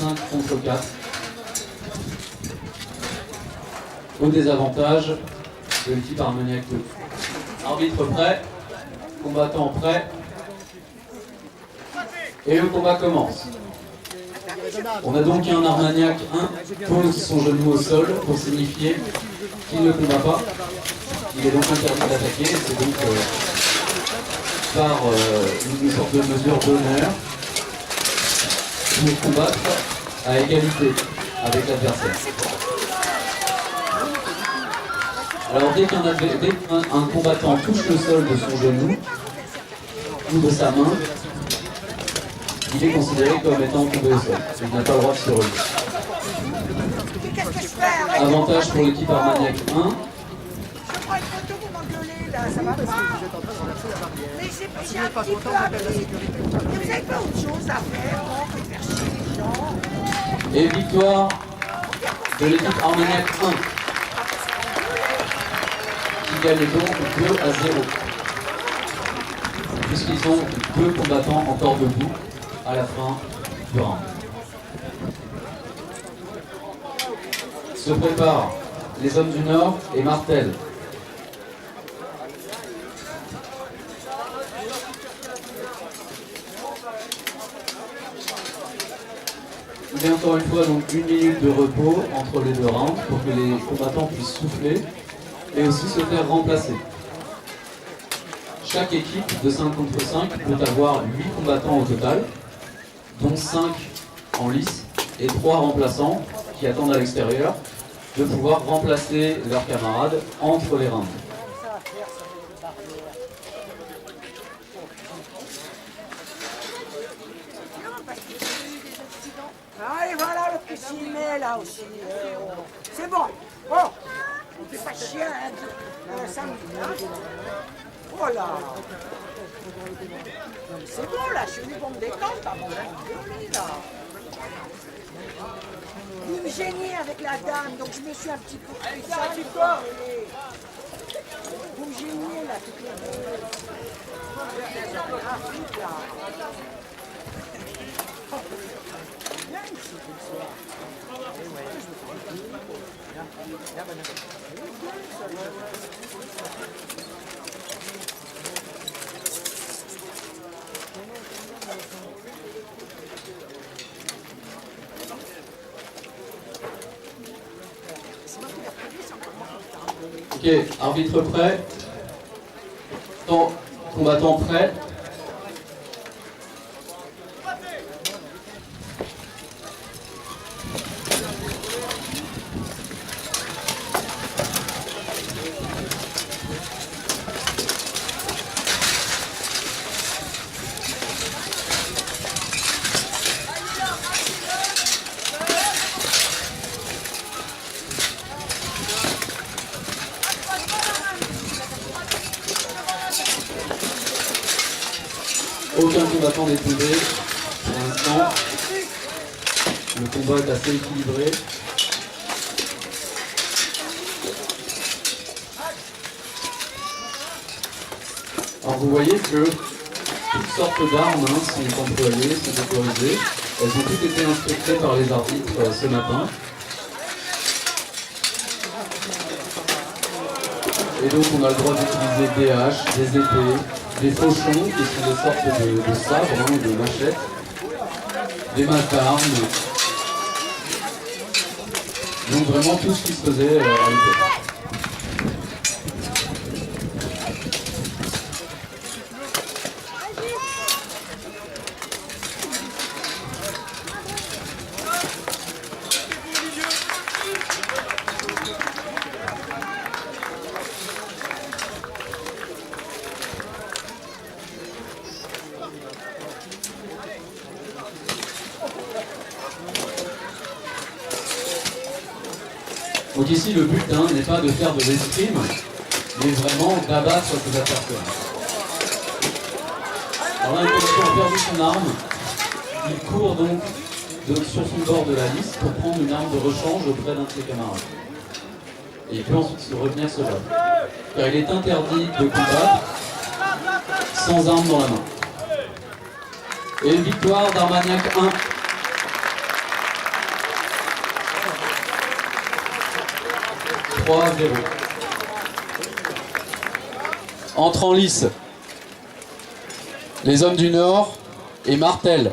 5 contre 4. Au désavantage de l'équipe Armagnac 2. Arbitre prêt, combattant prêt. Et le combat commence. On a donc un Armagnac 1 pose son genou au sol pour signifier qu'il ne combat pas. Il est donc interdit d'attaquer. C'est donc par une sorte de mesure d'honneur pour combattre à égalité avec l'adversaire. Alors dès qu'un combattant touche le sol de son genou ou de sa main, il est considéré comme étant tombé au sol. Il n'a pas le droit de se relever. Avantage pour l'équipe Armagnac 1. Je prends une photo, vous m'engueulez là, ça va pas. Mais j'ai un petit peu appris. Vous n'avez pas autre chose à faire, non? Vous pouvez faire chier les gens. Et victoire de l'équipe Armagnac 1. Qui gagne donc 2-0. Puisqu'ils ont 2 combattants encore debout à la fin du round. Se préparent les hommes du Nord et Martel. Il y a encore une fois donc 1 minute de repos entre les 2 rounds pour que les combattants puissent souffler et aussi se faire remplacer. Chaque équipe de 5 contre 5 peut avoir 8 combattants au total, dont 5 en lice et 3 remplaçants qui attendent à l'extérieur de pouvoir remplacer leurs camarades entre les rounds. Ah, et voilà le petit ciné là aussi. C'est bon. Bon. On fait pas chier un samedi. Hein. Voilà. C'est bon là, je suis venu pour me détendre, pas pour m'engueuler là. Vous me gênez avec la dame, donc je me suis un petit peu pris ça. Vous me gênez là, toutes les deux. Graphique là. Viens ici ce soir. Ok, arbitre prêt. Combattant prêt. Aucun combattant n'est tombé pour l'instant. Le combat est assez équilibré. Alors vous voyez que toutes sortes d'armes sont employées, sont autorisées. Elles ont toutes été inspectées par les arbitres ce matin. Et donc on a le droit d'utiliser des haches, des épées, des fauchons qui sont des sortes de sabres, de machettes, des masses d'armes. Donc vraiment tout ce qui se faisait à l'époque. Donc ici, le but n'est pas de faire de l'escrime, mais vraiment d'abattre ses adversaires. Alors là, une fois a perdu son arme, il court donc sur son bord de la liste pour prendre une arme de rechange auprès d'un de ses camarades. Et il peut ensuite se revenir se battre. Car il est interdit de combattre sans arme dans la main. Et une victoire d'Armagnac 1. 3-0. Entre en lice les hommes du Nord et Martel.